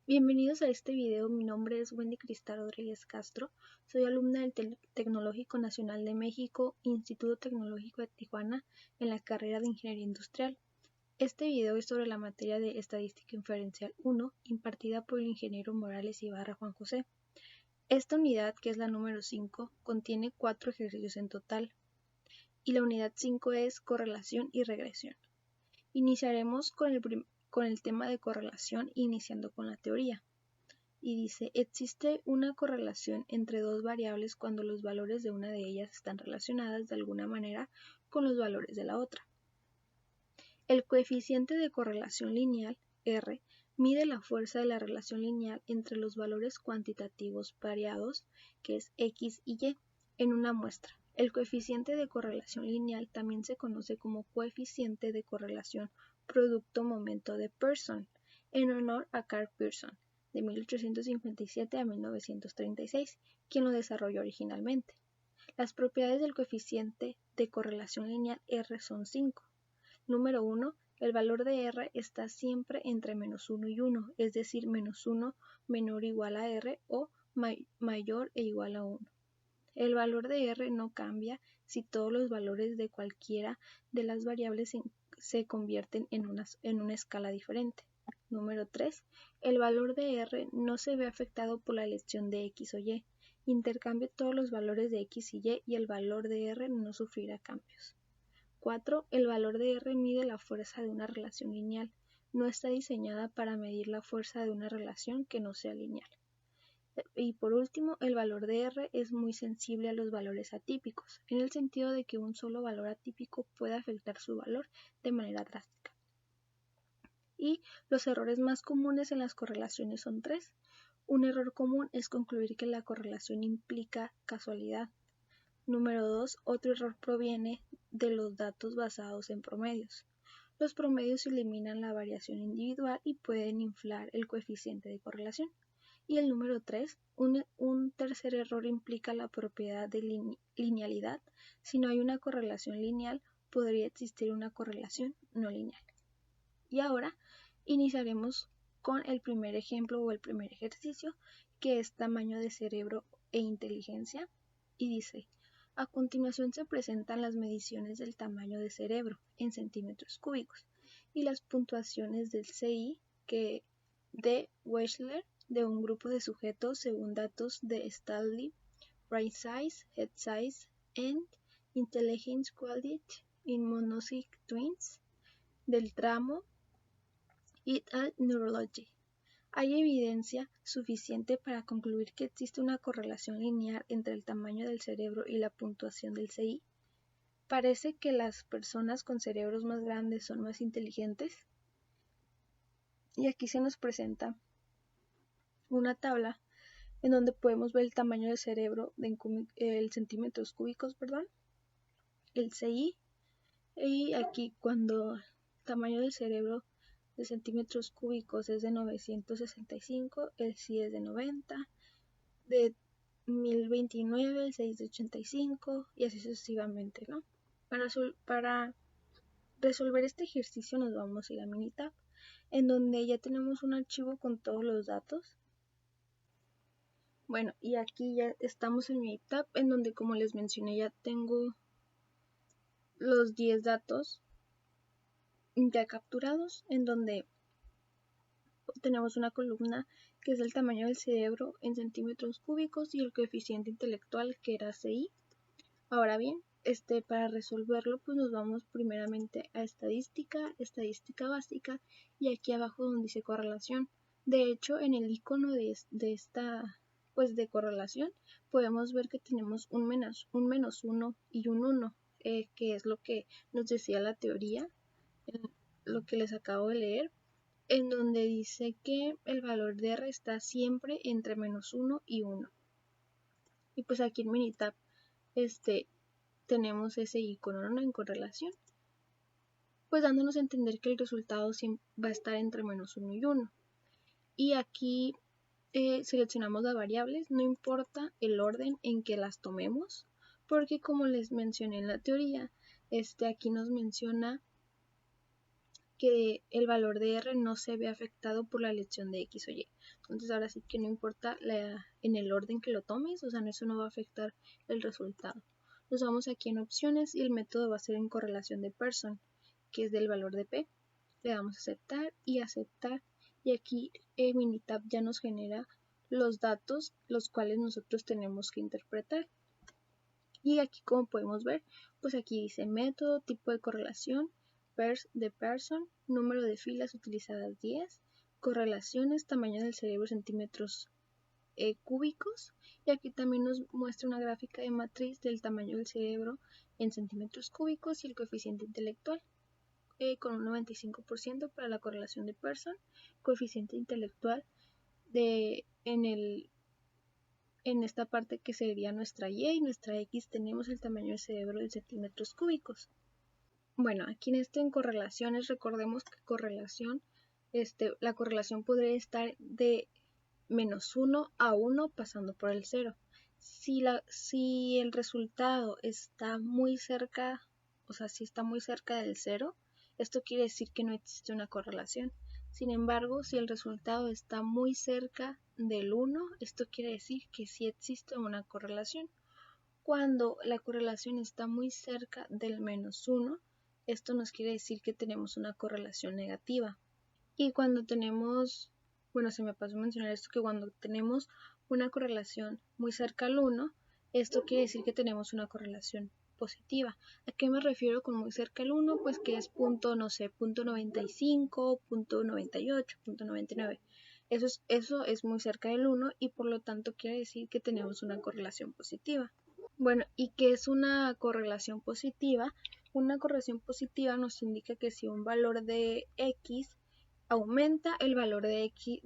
Bienvenidos a este video. Mi nombre es Wendy Cristal Rodríguez Castro. Soy alumna del Tecnológico Nacional de México, Instituto Tecnológico de Tijuana, en la carrera de Ingeniería Industrial. Este video es sobre la materia de Estadística Inferencial 1, impartida por el ingeniero Morales Ibarra Juan José. Esta unidad, que es la número 5, contiene 4 ejercicios en total, y la unidad 5 es correlación y regresión. Iniciaremos con el tema de correlación, iniciando con la teoría. Y dice, existe una correlación entre dos variables cuando los valores de una de ellas están relacionadas de alguna manera con los valores de la otra. El coeficiente de correlación lineal, R, mide la fuerza de la relación lineal entre los valores cuantitativos variados, que es X y Y, en una muestra. El coeficiente de correlación lineal también se conoce como coeficiente de correlación producto-momento de Pearson, en honor a Karl Pearson, de 1857 a 1936, quien lo desarrolló originalmente. Las propiedades del coeficiente de correlación lineal R son 5. Número 1. El valor de R está siempre entre menos 1 y 1, es decir, menos 1 menor o igual a R o mayor e igual a 1. El valor de R no cambia si todos los valores de cualquiera de las variables se convierten en una escala diferente. Número 3. El valor de R no se ve afectado por la elección de X o Y. Intercambie todos los valores de X y el valor de R no sufrirá cambios. 4. El valor de R mide la fuerza de una relación lineal. No está diseñada para medir la fuerza de una relación que no sea lineal. Y por último, el valor de R es muy sensible a los valores atípicos, en el sentido de que un solo valor atípico puede afectar su valor de manera drástica. Y los errores más comunes en las correlaciones son 3. Un error común es concluir que la correlación implica casualidad. Número 2. Otro error proviene de los datos basados en promedios. Los promedios eliminan la variación individual y pueden inflar el coeficiente de correlación. Y el número 3, un tercer error implica la propiedad de linealidad. Si no hay una correlación lineal, podría existir una correlación no lineal. Y ahora iniciaremos con el primer ejemplo o el primer ejercicio, que es tamaño de cerebro e inteligencia. Y dice, a continuación se presentan las mediciones del tamaño de cerebro en centímetros cúbicos y las puntuaciones del CI de Wechsler de un grupo de sujetos según datos de Stanley, Brain Size, Head Size, and Intelligence Quality in Monocytic Twins, del tramo et al. Neurology. Hay evidencia suficiente para concluir que existe una correlación lineal entre el tamaño del cerebro y la puntuación del CI. Parece que las personas con cerebros más grandes son más inteligentes. Y aquí se nos presenta una tabla en donde podemos ver el tamaño del cerebro en centímetros cúbicos, el CI, y aquí cuando el tamaño del cerebro de centímetros cúbicos es de 965, el CI es de 90, de 1029, el CI es de 85 y así sucesivamente, ¿no? Para resolver este ejercicio nos vamos a ir a Minitab, en donde ya tenemos un archivo con todos los datos. Bueno, y aquí ya estamos en mi tab, en donde, como les mencioné, ya tengo los 10 datos ya capturados, en donde tenemos una columna que es el tamaño del cerebro en centímetros cúbicos y el coeficiente intelectual, que era CI. Ahora bien, para resolverlo, pues nos vamos primeramente a estadística básica, y aquí abajo donde dice correlación. De hecho, en el icono de esta de correlación, podemos ver que tenemos un menos 1 y un 1, que es lo que nos decía la teoría, lo que les acabo de leer, en donde dice que el valor de R está siempre entre menos 1 y 1. Y pues aquí en Minitab tenemos ese icono, ¿no?, en correlación, pues dándonos a entender que el resultado va a estar entre menos 1 y 1. Y aquí seleccionamos las variables, no importa el orden en que las tomemos, porque como les mencioné en la teoría, aquí nos menciona que el valor de R no se ve afectado por la elección de X o Y. Entonces ahora sí que no importa en el orden que lo tomes, o sea, eso no va a afectar el resultado. Nos vamos aquí en opciones y el método va a ser en correlación de Pearson, que es del valor de P. Le damos a aceptar y aceptar, y aquí Minitab ya nos genera los datos los cuales nosotros tenemos que interpretar. Y aquí, como podemos ver, pues aquí dice método, tipo de correlación, de Pearson, número de filas utilizadas 10, correlaciones, tamaño del cerebro centímetros cúbicos, y aquí también nos muestra una gráfica de matriz del tamaño del cerebro en centímetros cúbicos y el coeficiente intelectual, con un 95% para la correlación de Pearson, coeficiente intelectual en esta parte que sería nuestra Y y nuestra X tenemos el tamaño del cerebro en centímetros cúbicos. Bueno, aquí en correlaciones, recordemos que la correlación podría estar de -1 a 1 pasando por el 0. Si el resultado está muy cerca, o sea, si está muy cerca del 0, esto quiere decir que no existe una correlación. Sin embargo, si el resultado está muy cerca del 1, esto quiere decir que sí existe una correlación. Cuando la correlación está muy cerca del -1, esto nos quiere decir que tenemos una correlación negativa. Y cuando tenemos, bueno, se me pasó a mencionar esto, que cuando tenemos una correlación muy cerca al 1, esto quiere decir que tenemos una correlación positiva. ¿A qué me refiero con muy cerca al 1? Pues que es punto, no sé, punto 95, punto 98, punto 99. Eso es muy cerca del 1 y por lo tanto quiere decir que tenemos una correlación positiva. Bueno, ¿y qué es una correlación positiva? Una correlación positiva nos indica que si un valor de X aumenta, el valor de Y,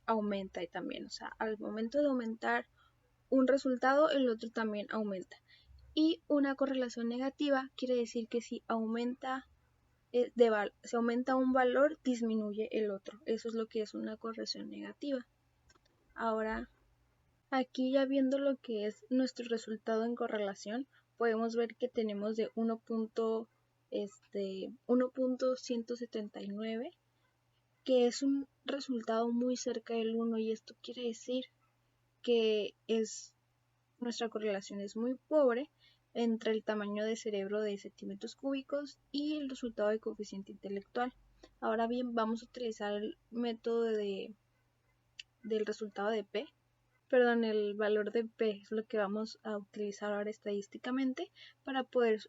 aumenta y también, o sea, al momento de aumentar un resultado, el otro también aumenta. Y una correlación negativa quiere decir que si aumenta un valor, disminuye el otro. Eso es lo que es una correlación negativa. Ahora, aquí ya viendo lo que es nuestro resultado en correlación, podemos ver que tenemos de 1.179, que es un resultado muy cerca del 1, y esto quiere decir que nuestra correlación es muy pobre entre el tamaño de cerebro de centímetros cúbicos y el resultado de coeficiente intelectual. Ahora bien, vamos a utilizar el método del resultado de P. Perdón, el valor de P es lo que vamos a utilizar ahora estadísticamente para poder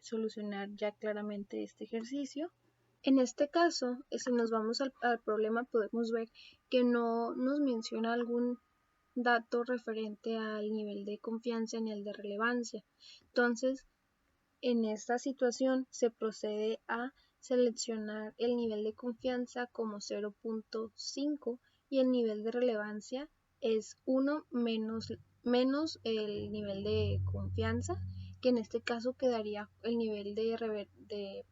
solucionar ya claramente este ejercicio. En este caso, si nos vamos al problema, podemos ver que no nos menciona algún dato referente al nivel de confianza ni el de relevancia. Entonces, en esta situación se procede a seleccionar el nivel de confianza como 0.5 y el nivel de relevancia es 1 menos el nivel de confianza, que en este caso quedaría el nivel de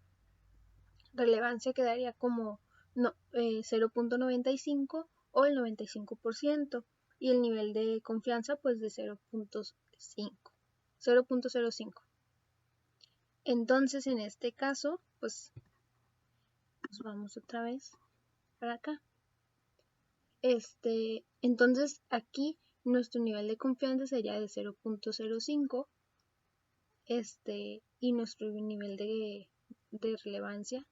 relevancia quedaría como 0.95 o el 95%, y el nivel de confianza pues de 0.05. Entonces en este caso pues nos vamos otra vez para acá. Entonces aquí nuestro nivel de confianza sería de 0.05, y nuestro nivel de relevancia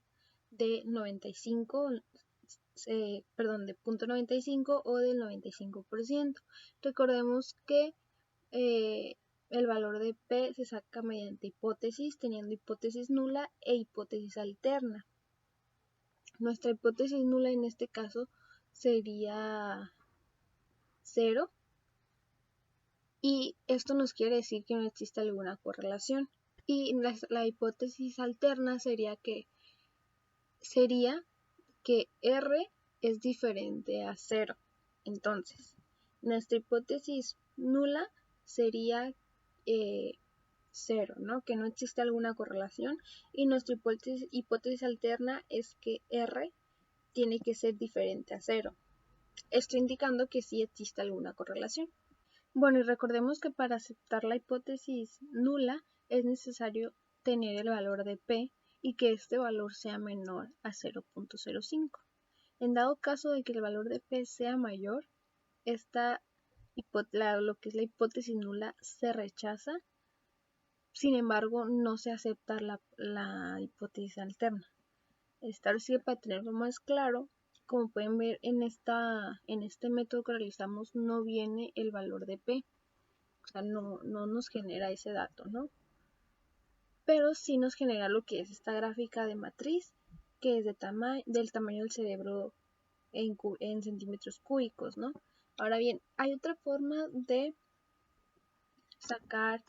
de 95, de 0.95 o del 95%. Recordemos que el valor de P se saca mediante hipótesis, teniendo hipótesis nula e hipótesis alterna. Nuestra hipótesis nula en este caso sería 0, y esto nos quiere decir que no existe alguna correlación. Y la hipótesis alterna sería que R es diferente a 0. Entonces, nuestra hipótesis nula sería 0, ¿no? Que no existe alguna correlación, y nuestra hipótesis alterna es que R tiene que ser diferente a 0. Esto indicando que sí existe alguna correlación. Bueno, y recordemos que para aceptar la hipótesis nula es necesario tener el valor de P y que este valor sea menor a 0.05. En dado caso de que el valor de P sea mayor, lo que es la hipótesis nula se rechaza. Sin embargo, no se acepta la hipótesis alterna. Esta sí, para tenerlo más claro, como pueden ver en este método que realizamos no viene el valor de P, o sea, no nos genera ese dato, ¿no? Pero sí nos genera lo que es esta gráfica de matriz, que es del tamaño del cerebro en centímetros cúbicos, ¿no? Ahora bien, hay otra forma de sacar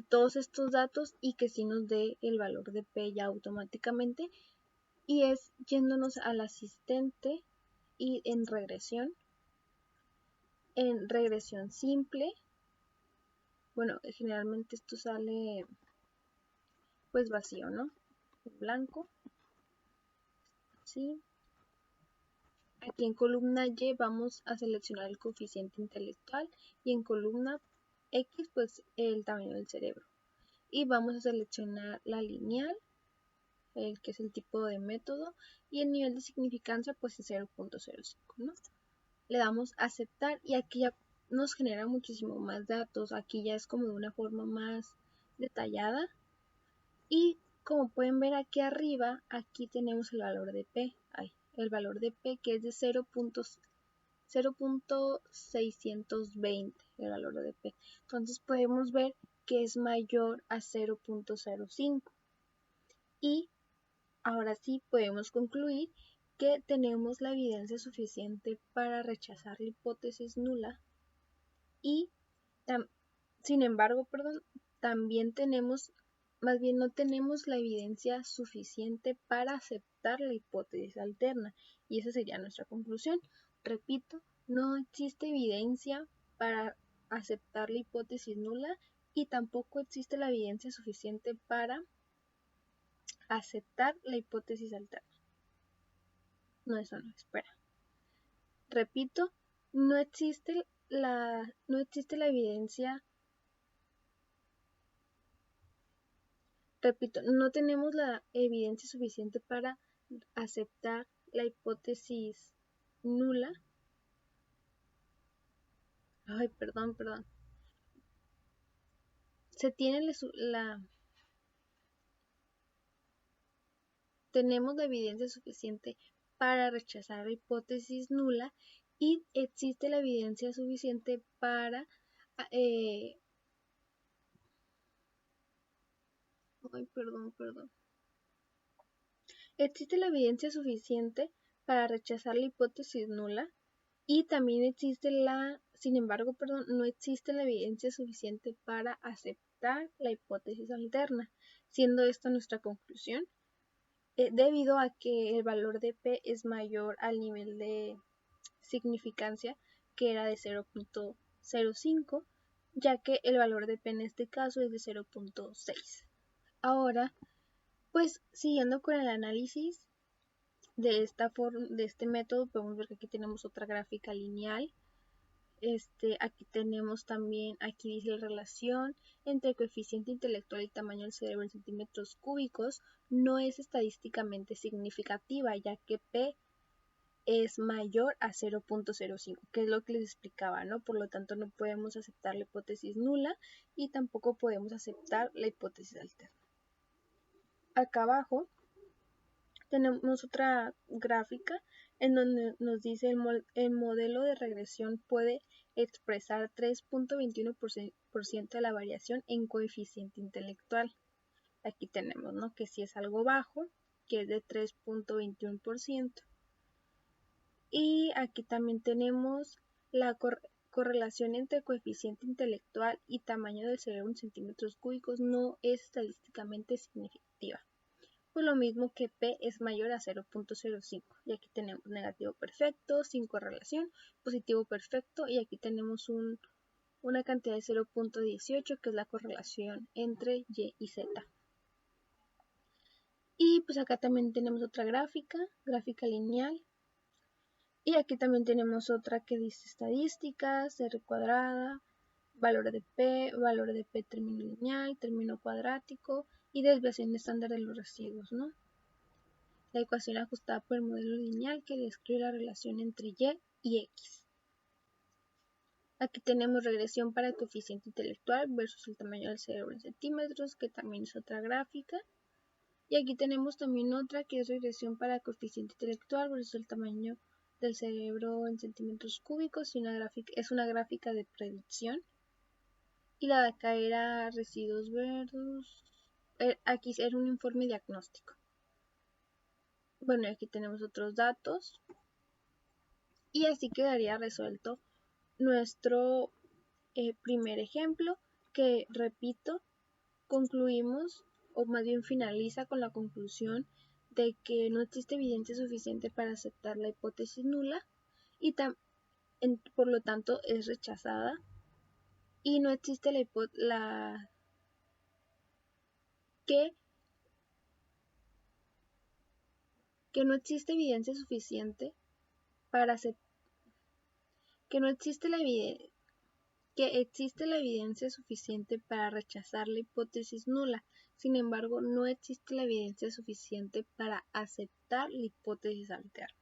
todos estos datos y que sí nos dé el valor de P ya automáticamente, y es yéndonos al asistente y en regresión simple. Bueno, generalmente esto sale pues vacío, ¿no? En blanco, ¿sí? Aquí en columna Y vamos a seleccionar el coeficiente intelectual y en columna X pues el tamaño del cerebro. Y vamos a seleccionar la lineal, que es el tipo de método, y el nivel de significancia pues es 0.05, ¿no? Le damos a aceptar y aquí ya nos genera muchísimo más datos. Aquí ya es como de una forma más detallada. Y como pueden ver aquí arriba, aquí tenemos el valor de P. El valor de P que es de 0.620 el valor de P. Entonces podemos ver que es mayor a 0.05. Y ahora sí podemos concluir que tenemos la evidencia suficiente para rechazar la hipótesis nula y sin embargo, también más bien no tenemos la evidencia suficiente para aceptar la hipótesis alterna, y esa sería nuestra conclusión. Repito, no existe evidencia para aceptar la hipótesis nula y tampoco existe la evidencia suficiente para aceptar la hipótesis alterna. No, eso no, espera. Repito, no existe la evidencia. Repito, no tenemos la evidencia suficiente para aceptar la hipótesis nula. Ay, perdón. Tenemos la evidencia suficiente para rechazar la hipótesis nula y existe la evidencia suficiente para Existe la evidencia suficiente para rechazar la hipótesis nula y también sin embargo, no existe la evidencia suficiente para aceptar la hipótesis alterna, siendo esta nuestra conclusión, debido a que el valor de P es mayor al nivel de significancia, que era de 0.05, ya que el valor de P en este caso es de 0.6. Ahora, pues siguiendo con el análisis de este método, podemos ver que aquí tenemos otra gráfica lineal. Aquí tenemos también, aquí dice la relación entre el coeficiente intelectual y tamaño del cerebro en centímetros cúbicos no es estadísticamente significativa, ya que P es mayor a 0.05, que es lo que les explicaba, ¿no? Por lo tanto, no podemos aceptar la hipótesis nula y tampoco podemos aceptar la hipótesis alterna. Acá abajo tenemos otra gráfica en donde nos dice el modelo de regresión puede expresar 3.21% de la variación en coeficiente intelectual. Aquí tenemos, ¿no?, que si es algo bajo, que es de 3.21%. Y aquí también tenemos la correlación entre coeficiente intelectual y tamaño del cerebro en centímetros cúbicos no es estadísticamente significativa. Pues lo mismo que P es mayor a 0.05. Y aquí tenemos negativo perfecto, sin correlación, positivo perfecto, y aquí tenemos una cantidad de 0.18, que es la correlación entre Y y Z. Y pues acá también tenemos otra gráfica lineal. Y aquí también tenemos otra que dice estadísticas, R cuadrada, valor de P término lineal, término cuadrático, y desviación estándar de los residuos, ¿no? La ecuación ajustada por el modelo lineal que describe la relación entre y y x. Aquí tenemos regresión para coeficiente intelectual versus el tamaño del cerebro en centímetros, que también es otra gráfica. Y aquí tenemos también otra que es regresión para coeficiente intelectual versus el tamaño del cerebro en centímetros cúbicos, y es una gráfica de predicción. Y la de acá era residuos versus... aquí era un informe diagnóstico. Bueno, aquí tenemos otros datos. Y así quedaría resuelto nuestro primer ejemplo, que repito, concluimos, o más bien finaliza con la conclusión de que no existe evidencia suficiente para aceptar la hipótesis nula y por lo tanto es rechazada, y no existe que no existe evidencia suficiente para que no existe que existe la evidencia suficiente para rechazar la hipótesis nula. Sin embargo, no existe la evidencia suficiente para aceptar la hipótesis alterna.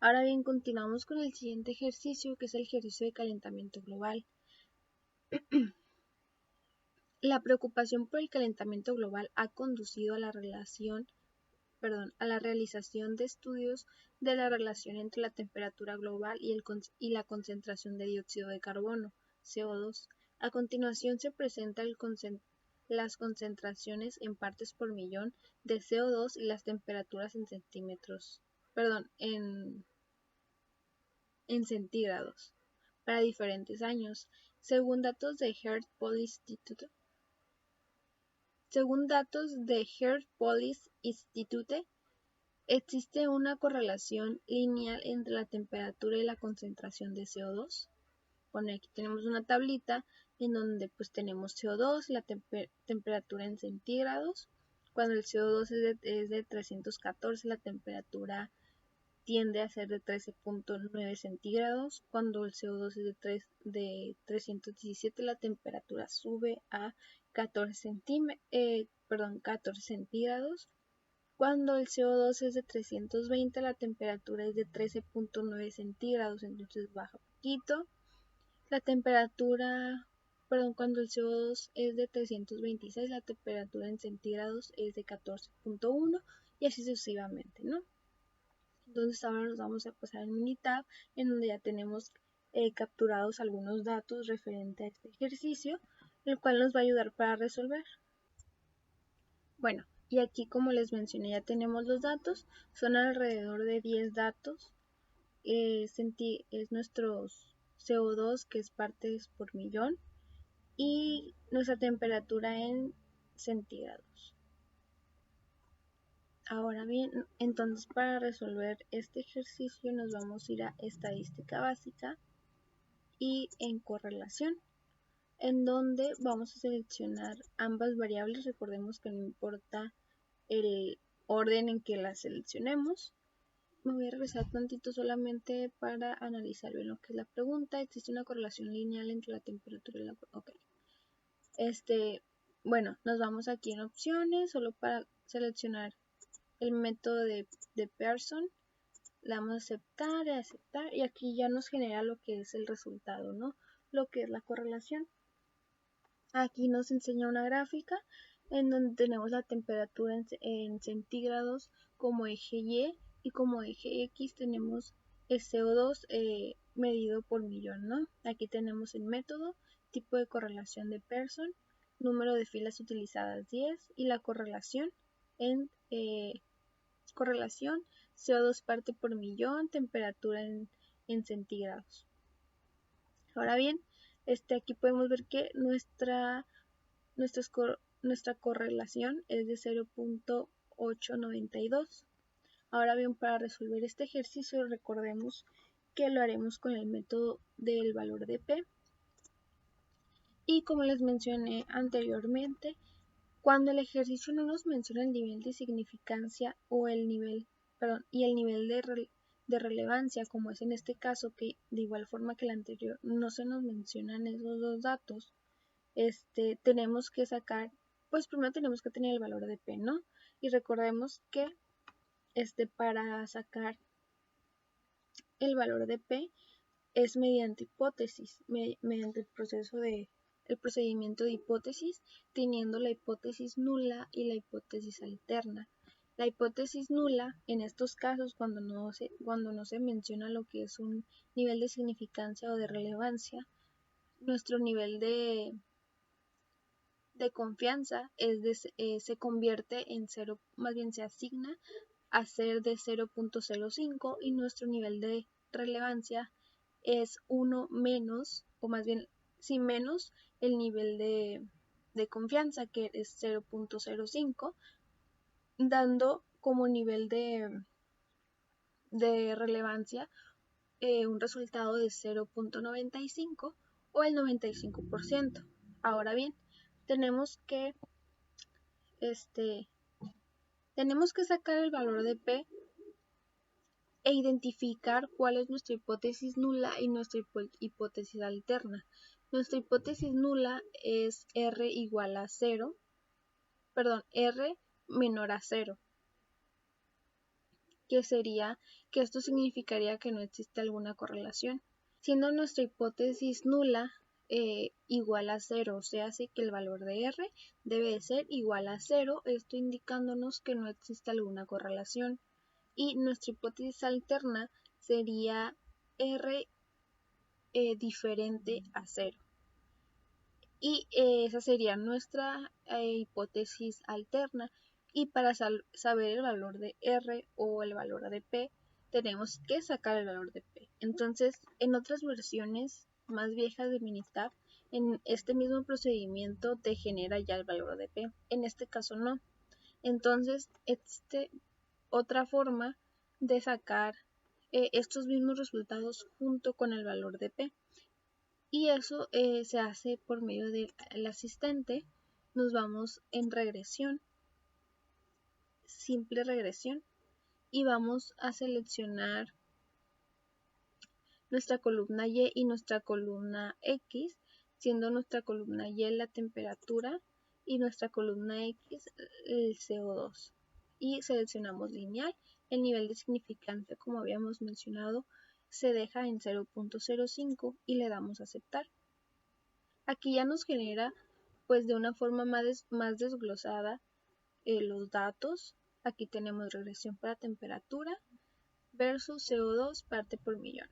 Ahora bien, continuamos con el siguiente ejercicio, que es el ejercicio de calentamiento global. La preocupación por el calentamiento global ha conducido a la realización de estudios de la relación entre la temperatura global y la concentración de dióxido de carbono, CO2. A continuación se presentan las concentraciones en partes por millón de CO2 y las temperaturas en centígrados para diferentes años. Según datos de Earth Policy Institute, existe una correlación lineal entre la temperatura y la concentración de CO2. Bueno, aquí tenemos una tablita en donde pues tenemos CO2, la temperatura en centígrados. Cuando el CO2 es de 314, la temperatura tiende a ser de 13.9 centígrados. Cuando el CO2 es de 317, la temperatura sube a 14 centígrados. Cuando el CO2 es de 320, la temperatura es de 13.9 centígrados, entonces baja poquito. La temperatura, cuando el CO2 es de 326, la temperatura en centígrados es de 14.1 y así sucesivamente, ¿no? Entonces ahora nos vamos a pasar al Minitab, en donde ya tenemos capturados algunos datos referente a este ejercicio, el cual nos va a ayudar para resolver. Bueno, y aquí, como les mencioné, ya tenemos los datos, son alrededor de 10 datos. Es nuestro CO2, que es partes por millón, y nuestra temperatura en centígrados. Ahora bien, entonces para resolver este ejercicio nos vamos a ir a estadística básica y en correlación, en donde vamos a seleccionar ambas variables. Recordemos que no importa el orden en que las seleccionemos. Me voy a regresar tantito solamente para analizar bien lo que es la pregunta. ¿Existe una correlación lineal entre la temperatura y la... Ok. Bueno, nos vamos aquí en opciones, solo para seleccionar el método de Pearson. Le damos a aceptar, y aquí ya nos genera lo que es el resultado, ¿no? Lo que es la correlación. Aquí nos enseña una gráfica en donde tenemos la temperatura en centígrados como eje y como eje X tenemos el CO2 medido por millón, ¿no? Aquí tenemos el método, tipo de correlación de Pearson, número de filas utilizadas 10 y la correlación en CO2 parte por millón, temperatura en centígrados. Ahora bien, aquí podemos ver que nuestra correlación es de 0.892. Ahora bien, para resolver este ejercicio, recordemos que lo haremos con el método del valor de P. Y como les mencioné anteriormente, cuando el ejercicio no nos menciona el nivel de significancia y el nivel de relevancia, como es en este caso, que de igual forma que el anterior no se nos mencionan esos dos datos, tenemos que sacar Pues primero tenemos que tener el valor de P, ¿no? Y recordemos que para sacar el valor de P es mediante hipótesis, mediante el procedimiento de hipótesis, teniendo la hipótesis nula y la hipótesis alterna. La hipótesis nula, en estos casos, cuando no se menciona lo que es un nivel de significancia o de relevancia, nuestro nivel de confianza se convierte en 0, más bien se asigna a ser de 0.05 y nuestro nivel de relevancia es 1 menos, o más bien, sí, menos el nivel de confianza, que es 0.05, dando como nivel de relevancia un resultado de 0.95 o el 95%. Ahora bien, tenemos que sacar el valor de P e identificar cuál es nuestra hipótesis nula y nuestra hipótesis alterna. Nuestra hipótesis nula es R igual a 0, R menor a 0, que esto significaría que no existe alguna correlación, siendo nuestra hipótesis nula igual a 0, o sea, así que el valor de R debe de ser igual a 0, esto indicándonos que no existe alguna correlación. Y nuestra hipótesis alterna sería R diferente a 0. Y esa sería nuestra hipótesis alterna. Y para saber el valor de R o el valor de P, tenemos que sacar el valor de P. Entonces, en otras versiones más viejas de Minitab, en este mismo procedimiento te genera ya el valor de P. En este caso no. Entonces, otra forma de sacar estos mismos resultados junto con el valor de P, y eso se hace por medio del asistente. Nos vamos en regresión, simple regresión, y vamos a seleccionar nuestra columna Y y nuestra columna X, siendo nuestra columna Y la temperatura y nuestra columna X el CO2, y seleccionamos lineal. El nivel de significancia, como habíamos mencionado, se deja en 0.05 y le damos a aceptar. Aquí ya nos genera, pues, de una forma más desglosada los datos. Aquí tenemos regresión para temperatura versus CO2 parte por millón.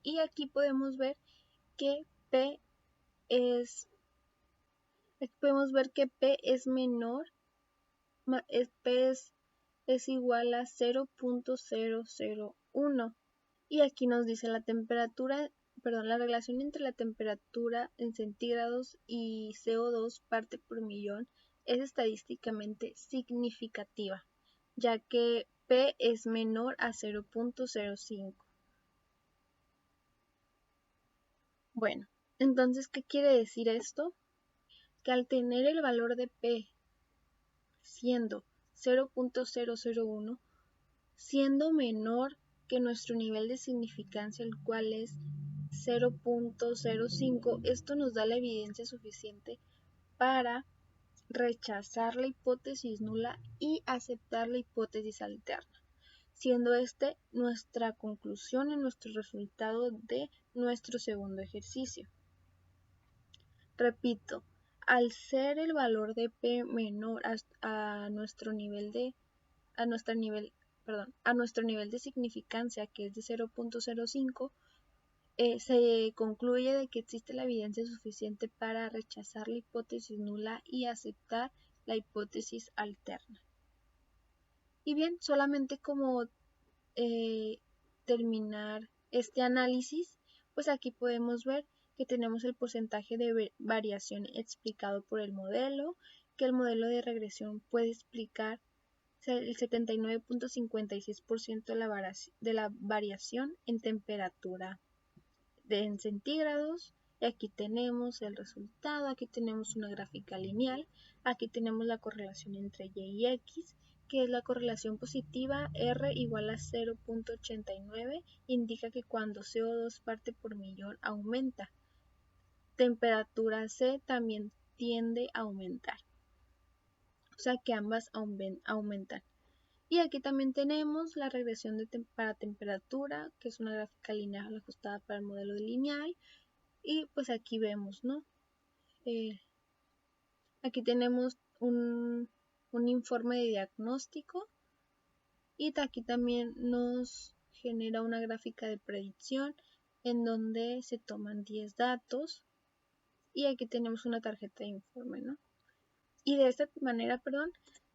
Y aquí podemos ver que P es menor, P es igual a 0.001, y aquí nos dice la relación entre la temperatura en centígrados y CO2 parte por millón es estadísticamente significativa, ya que P es menor a 0.05. Bueno, entonces, ¿qué quiere decir esto? Que al tener el valor de P siendo 0.001, siendo menor que nuestro nivel de significancia, el cual es 0.05, esto nos da la evidencia suficiente para rechazar la hipótesis nula y aceptar la hipótesis alterna, siendo nuestra conclusión y nuestro resultado de nuestro segundo ejercicio. Repito, al ser el valor de P menor a nuestro nivel de significancia, que es de 0.05, se concluye de que existe la evidencia suficiente para rechazar la hipótesis nula y aceptar la hipótesis alterna. Y bien, solamente como terminar este análisis, pues aquí podemos ver que tenemos el porcentaje de variación explicado por el modelo, que el modelo de regresión puede explicar el 79.56% de la variación en temperatura en centígrados. Y aquí tenemos el resultado, aquí tenemos una gráfica lineal, aquí tenemos la correlación entre Y y X, que es la correlación positiva. R igual a 0.89, indica que cuando CO2 parte por millón aumenta. Temperatura C también tiende a aumentar. o sea que ambas aumentan. Y aquí también tenemos la regresión para temperatura, que es una gráfica lineal ajustada para el modelo lineal. Y pues aquí vemos, ¿no? Aquí tenemos un informe de diagnóstico y aquí también nos genera una gráfica de predicción en donde se toman 10 datos y aquí tenemos una tarjeta de informe, ¿no? Y de esta manera,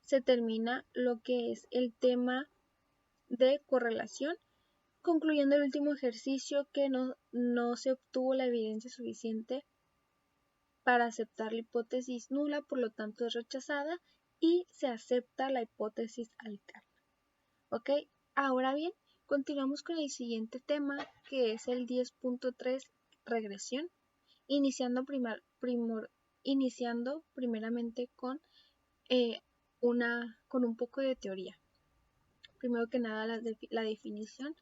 se termina lo que es el tema de correlación, concluyendo el último ejercicio que no se obtuvo la evidencia suficiente para aceptar la hipótesis nula, por lo tanto es rechazada y se acepta la hipótesis alterna. ¿Ok? Ahora bien, continuamos con el siguiente tema, que es el 10.3, regresión, iniciando primeramente con un poco de teoría. Primero que nada, la definición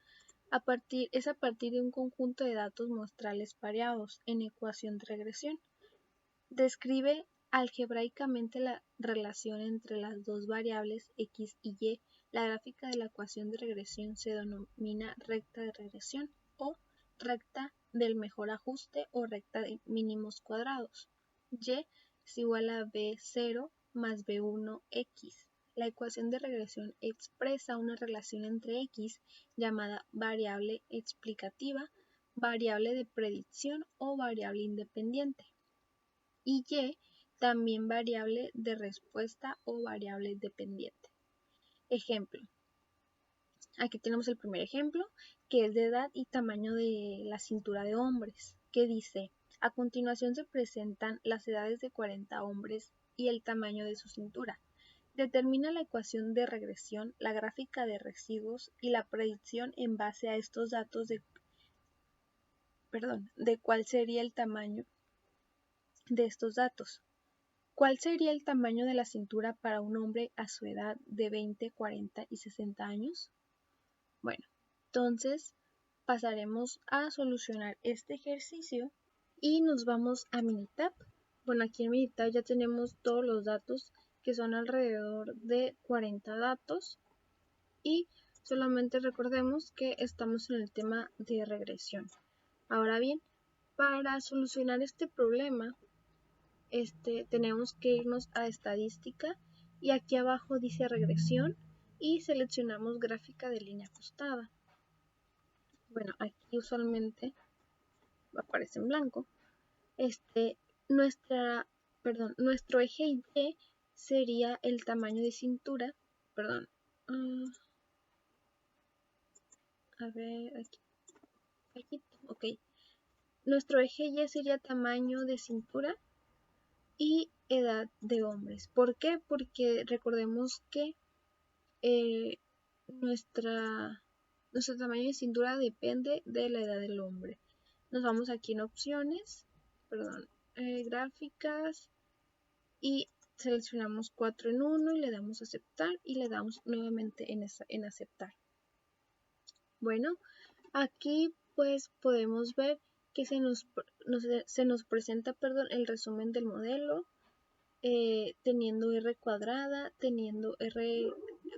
es a partir de un conjunto de datos muestrales pareados en ecuación de regresión. Describe algebraicamente la relación entre las dos variables x y y. La gráfica de la ecuación de regresión se denomina recta de regresión o recta del mejor ajuste o recta de mínimos cuadrados. Y es igual a b0 más b1x. La ecuación de regresión expresa una relación entre x llamada variable explicativa, variable de predicción o variable independiente, y y también variable de respuesta o variable dependiente. Ejemplo. Aquí tenemos el primer ejemplo, que es de edad y tamaño de la cintura de hombres, que dice: a continuación se presentan las edades de 40 hombres y el tamaño de su cintura. Determina la ecuación de regresión, la gráfica de residuos y la predicción en base a estos datos de cuál sería el tamaño de estos datos. ¿Cuál sería el tamaño de la cintura para un hombre a su edad de 20, 40 y 60 años? Bueno, entonces pasaremos a solucionar este ejercicio y nos vamos a Minitab. Bueno, aquí en Minitab ya tenemos todos los datos, que son alrededor de 40 datos, y solamente recordemos que estamos en el tema de regresión. Ahora bien, para solucionar este problema, tenemos que irnos a estadística y aquí abajo dice regresión y seleccionamos gráfica de línea ajustada. Bueno, aquí usualmente aparece en blanco. Nuestro eje Y sería el tamaño de cintura, a ver, aquí, ok. Nuestro eje Y sería tamaño de cintura y edad de hombres. ¿Por qué? Porque recordemos que nuestro tamaño de cintura depende de la edad del hombre. Nos vamos aquí en opciones, gráficas, y seleccionamos 4 en 1 y le damos a aceptar y le damos nuevamente en aceptar. Bueno, aquí pues podemos ver que se nos presenta el resumen del modelo, teniendo R cuadrada, teniendo R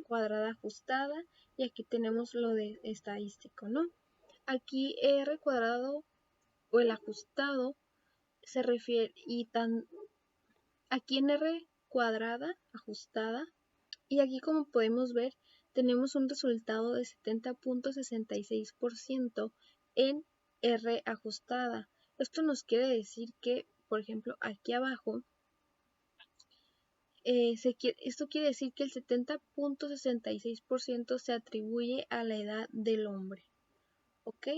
cuadrada ajustada, y aquí tenemos lo de estadístico, ¿no? Aquí R cuadrado o el ajustado se refiere, aquí en R cuadrada ajustada, y aquí como podemos ver tenemos un resultado de 70.66% en R ajustada. Esto nos quiere decir que, por ejemplo, aquí abajo, esto quiere decir que el 70.66% se atribuye a la edad del hombre. ¿Ok?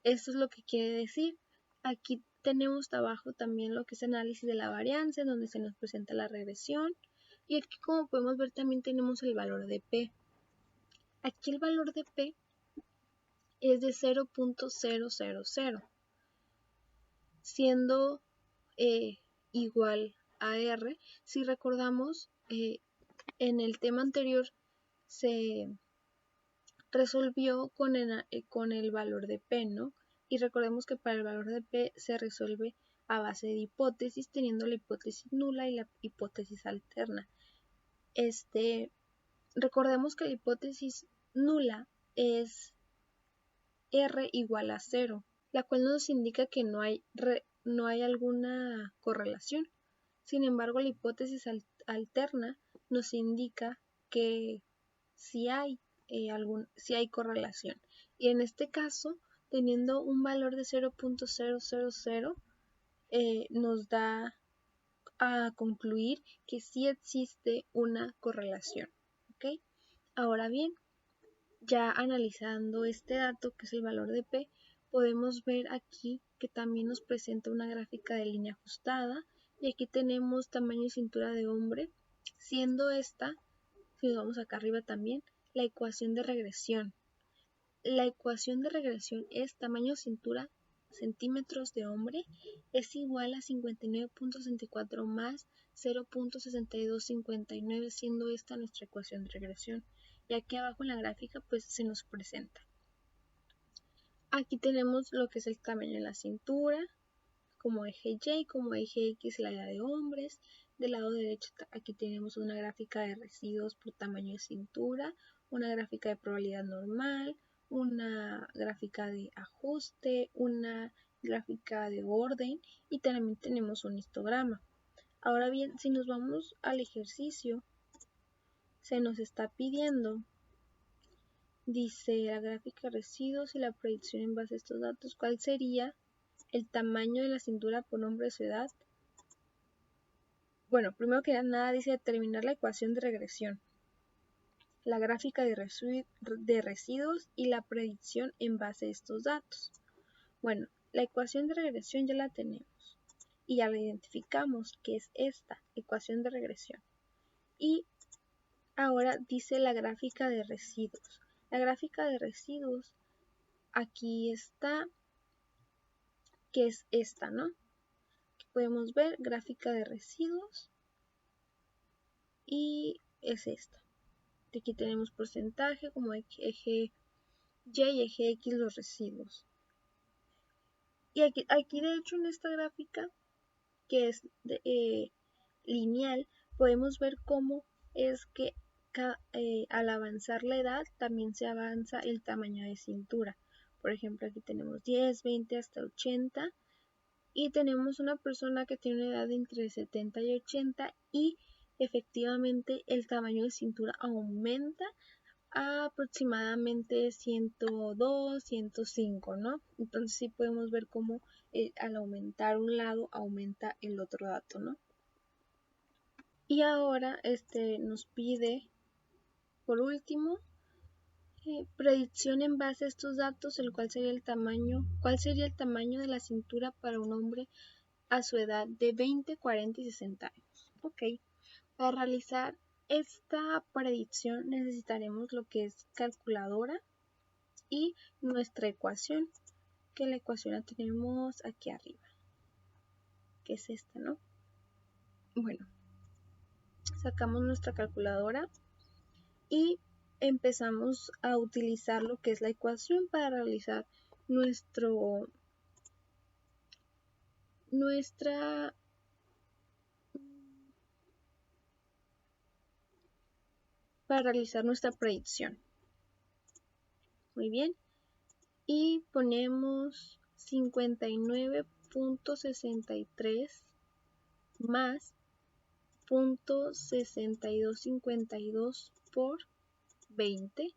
Esto es lo que quiere decir. Aquí tenemos abajo también lo que es análisis de la varianza, en donde se nos presenta la regresión. Y aquí, como podemos ver, también tenemos el valor de P. Aquí el valor de P es de 0.000, siendo igual a R. Si recordamos, en el tema anterior se resolvió con el valor de P, ¿no? Y recordemos que para el valor de P se resuelve a base de hipótesis, teniendo la hipótesis nula y la hipótesis alterna. Recordemos que la hipótesis nula es R igual a 0, la cual nos indica que no hay alguna correlación. Sin embargo, la hipótesis alterna nos indica que sí hay correlación. Y en este caso, teniendo un valor de 0.000, nos da a concluir que sí existe una correlación. ¿Ok? Ahora bien, ya analizando este dato, que es el valor de P, podemos ver aquí que también nos presenta una gráfica de línea ajustada, y aquí tenemos tamaño de cintura de hombre, siendo esta, si nos vamos acá arriba también, la ecuación de regresión. La ecuación de regresión es tamaño de cintura centímetros de hombre es igual a 59.64 más 0.6259, siendo esta nuestra ecuación de regresión. Y aquí abajo en la gráfica pues se nos presenta. Aquí tenemos lo que es el tamaño de la cintura, como eje Y, como eje X la edad de hombres. Del lado derecho aquí tenemos una gráfica de residuos por tamaño de cintura, una gráfica de probabilidad normal, una gráfica de ajuste, una gráfica de orden y también tenemos un histograma. Ahora bien, si nos vamos al ejercicio, se nos está pidiendo, dice la gráfica de residuos y la predicción en base a estos datos, ¿cuál sería el tamaño de la cintura por hombre de su edad? Bueno, primero que nada dice determinar la ecuación de regresión, la gráfica de residuos y la predicción en base a estos datos. Bueno, la ecuación de regresión ya la tenemos y ya la identificamos, que es esta ecuación de regresión. Y ahora dice la gráfica de residuos. La gráfica de residuos aquí está, que es esta, ¿no? Aquí podemos ver gráfica de residuos y es esta. Aquí tenemos porcentaje como eje Y y eje X los residuos. Y aquí de hecho en esta gráfica, que es lineal, podemos ver cómo es que al avanzar la edad también se avanza el tamaño de cintura. Por ejemplo, aquí tenemos 10, 20 hasta 80 y tenemos una persona que tiene una edad entre 70 y 80 y efectivamente el tamaño de cintura aumenta a aproximadamente 102, 105, ¿no? Entonces sí podemos ver cómo al aumentar un lado aumenta el otro dato, ¿no? Y ahora nos pide, por último, predicción en base a estos datos, el cual sería el tamaño, cuál sería el tamaño de la cintura para un hombre a su edad de 20, 40 y 60 años. Ok, para realizar esta predicción necesitaremos lo que es calculadora y nuestra ecuación, que la ecuación la tenemos aquí arriba, que es esta, ¿no? Bueno, sacamos nuestra calculadora y empezamos a utilizar lo que es la ecuación para realizar nuestra predicción. Muy bien, y ponemos 59.63 más 0.6252 por 20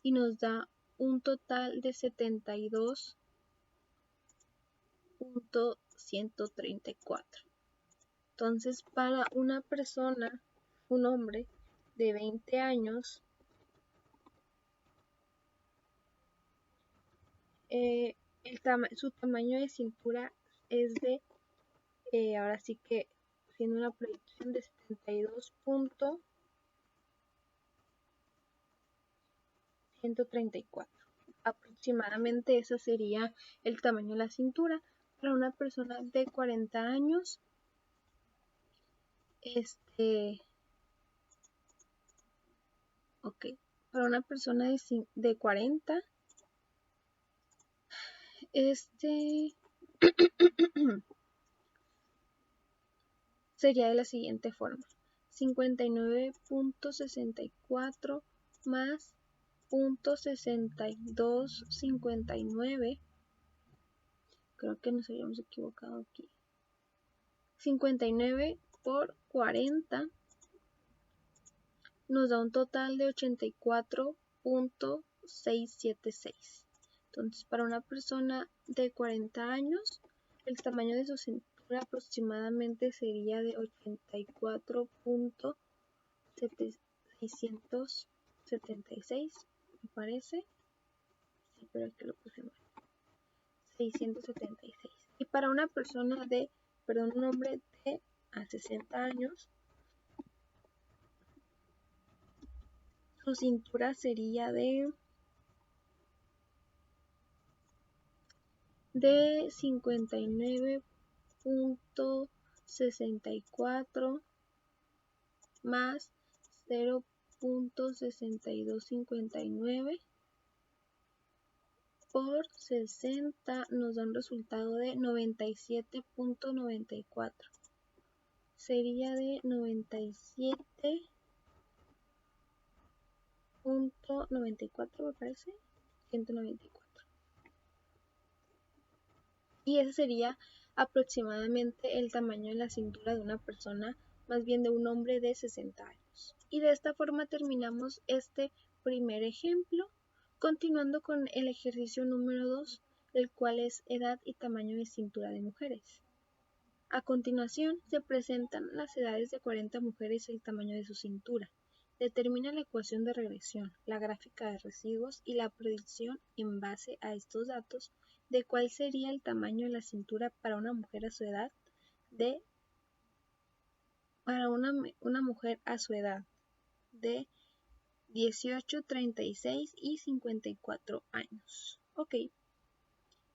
y nos da un total de 72.134. Entonces, para una persona, un hombre de 20 años, su tamaño de cintura es de, ahora sí que siendo una predicción de 72.134. Aproximadamente ese sería el tamaño de la cintura. Para una persona de 40 años, para una persona de 40, sería de la siguiente forma. 59.64 más 0.6259. Creo que nos habíamos equivocado aquí. 59 por 40 nos da un total de 84.676. Entonces, para una persona de 40 años, el tamaño de su cintura aproximadamente sería de 84.676, me parece. Sí, pero aquí lo puse mal. 676. Y para una persona de, un hombre de a 60 años, su cintura sería de 59.64 más 0.6259 por 60 nos da un resultado de 97.94. Sería de 97.94, me parece. 194. Y ese sería aproximadamente el tamaño de la cintura de una persona, más bien de un hombre de 60 años. Y de esta forma terminamos este primer ejemplo, continuando con el ejercicio número 2, el cual es edad y tamaño de cintura de mujeres. A continuación se presentan las edades de 40 mujeres y el tamaño de su cintura. Determina la ecuación de regresión, la gráfica de residuos y la predicción en base a estos datos de cuál sería el tamaño de la cintura para una mujer a su edad una mujer a su edad de 18, 36 y 54 años. Ok,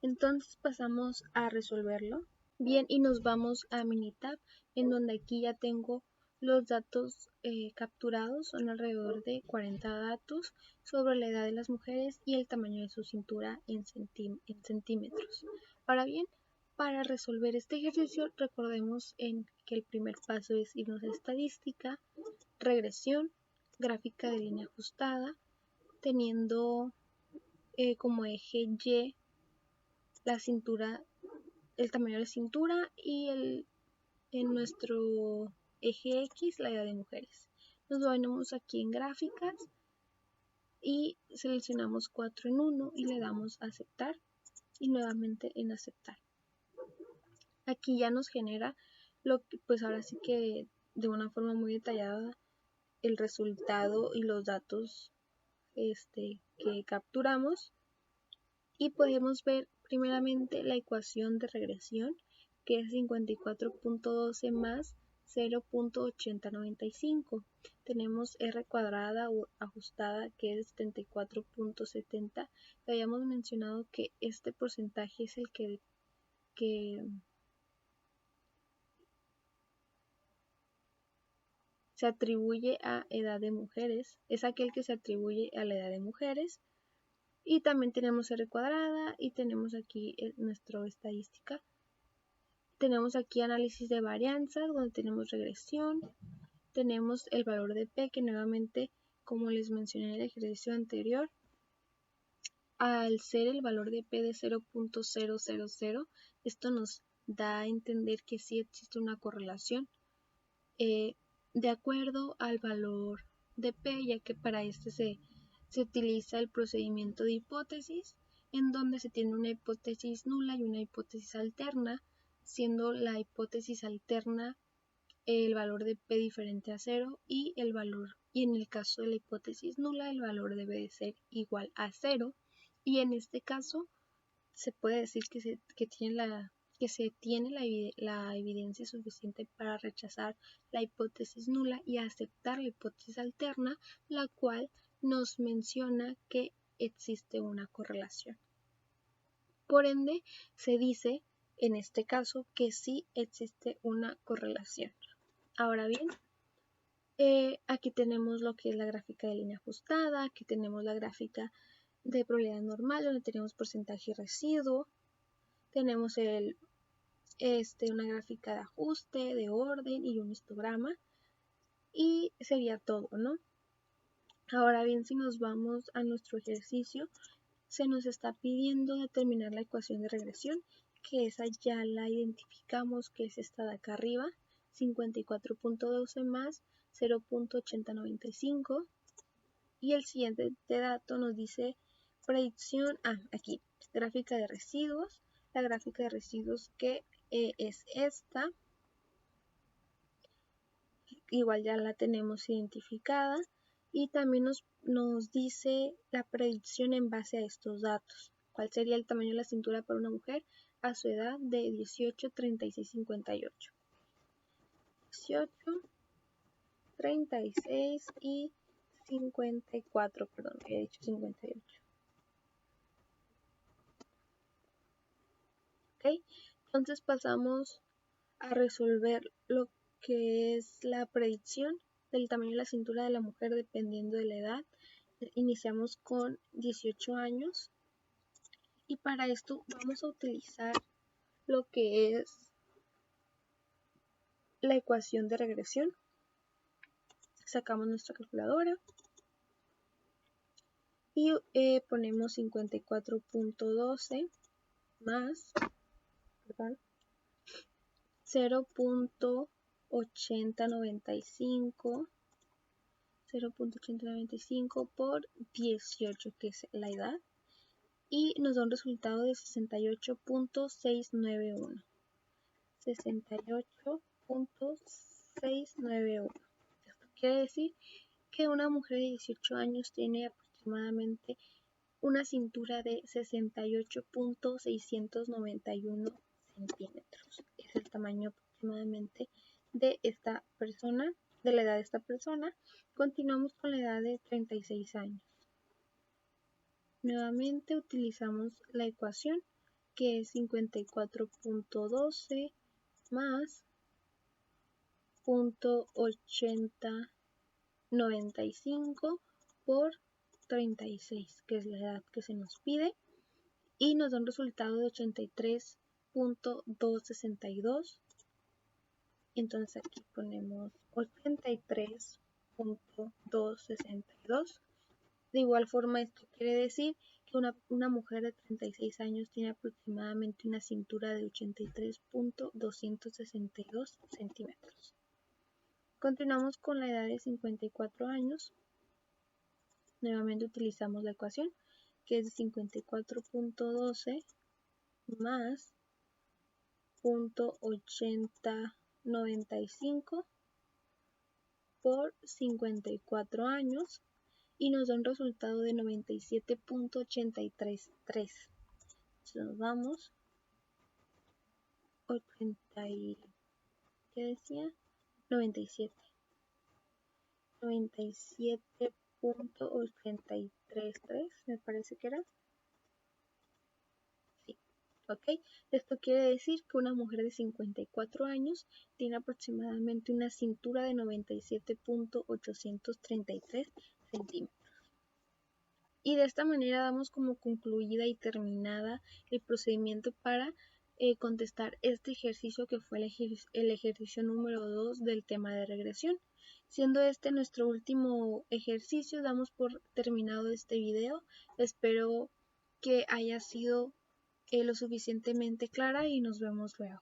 entonces pasamos a resolverlo. Bien, y nos vamos a Minitab, en donde aquí ya tengo los datos capturados. Son alrededor de 40 datos sobre la edad de las mujeres y el tamaño de su cintura en centímetros. Ahora bien, para resolver este ejercicio, recordemos que el primer paso es irnos a estadística, regresión, gráfica de línea ajustada, teniendo como eje Y la cintura, el tamaño de la cintura, y en nuestro eje X la edad de mujeres. Nos venimos aquí en gráficas y seleccionamos 4 en 1 y le damos a aceptar y nuevamente en aceptar. Aquí ya nos genera lo que, pues ahora sí que de una forma muy detallada, el resultado y los datos que capturamos, y podemos ver primeramente la ecuación de regresión, que es 54.12 más 0.8095. Tenemos R cuadrada o ajustada, que es 74.70. Habíamos mencionado que este porcentaje es el que se atribuye a edad de mujeres, es aquel que se atribuye a la edad de mujeres. Y también tenemos R cuadrada y tenemos aquí nuestra estadística. Tenemos aquí análisis de varianzas, donde tenemos regresión. Tenemos el valor de P, que nuevamente, como les mencioné en el ejercicio anterior, al ser el valor de P de 0.000, esto nos da a entender que sí existe una correlación de acuerdo al valor de P, ya que para este se utiliza el procedimiento de hipótesis, en donde se tiene una hipótesis nula y una hipótesis alterna, siendo la hipótesis alterna el valor de P diferente a 0 y en el caso de la hipótesis nula el valor debe de ser igual a 0, y en este caso se puede decir que se tiene la evidencia suficiente para rechazar la hipótesis nula y aceptar la hipótesis alterna, la cual nos menciona que existe una correlación. Por ende, se dice en este caso que sí existe una correlación. Ahora bien, aquí tenemos lo que es la gráfica de línea ajustada, aquí tenemos la gráfica de probabilidad normal, donde tenemos porcentaje y residuo, tenemos una gráfica de ajuste, de orden y un histograma. y sería todo, ¿no? Ahora bien, si nos vamos a nuestro ejercicio, se nos está pidiendo determinar la ecuación de regresión, que esa ya la identificamos, que es esta de acá arriba, 54.12 más 0.8095, y el siguiente dato nos dice predicción, aquí, gráfica de residuos, la gráfica de residuos que es esta, igual ya la tenemos identificada, y también nos dice la predicción en base a estos datos. ¿Cuál sería el tamaño de la cintura para una mujer a su edad de 18, 36, 58? 18, 36 y 54, perdón, había dicho 58. ¿Ok? Entonces pasamos a resolver lo que es la predicción del tamaño de la cintura de la mujer dependiendo de la edad. Iniciamos con 18 años y para esto vamos a utilizar lo que es la ecuación de regresión. Sacamos nuestra calculadora y ponemos 54.12 más 0.8095 por 18, que es la edad, y nos da un resultado de 68.691. 68.691. Esto quiere decir que una mujer de 18 años tiene aproximadamente una cintura de 68.691 centímetros. Es el tamaño aproximadamente de esta persona, de la edad de esta persona. Continuamos con la edad de 36 años. Nuevamente utilizamos la ecuación, que es 54.12 más 0.8095 por 36, que es la edad que se nos pide, y nos da un resultado de 83.262. Entonces aquí ponemos 83.262. De igual forma, esto quiere decir que una mujer de 36 años tiene aproximadamente una cintura de 83.262 centímetros. Continuamos con la edad de 54 años. Nuevamente utilizamos la ecuación, que es 54.12 más 0.8095 por 54 años y nos da un resultado de 97.833. Nos vamos 97.833, me parece que era. Sí, ok. Esto quiere decir que una mujer de 54 años tiene aproximadamente una cintura de 97.833 centímetros. Y de esta manera damos como concluida y terminada el procedimiento para contestar este ejercicio, que fue el ejercicio número 2 del tema de regresión. Siendo este nuestro último ejercicio, damos por terminado este video. Espero que haya sido lo suficientemente clara y nos vemos luego.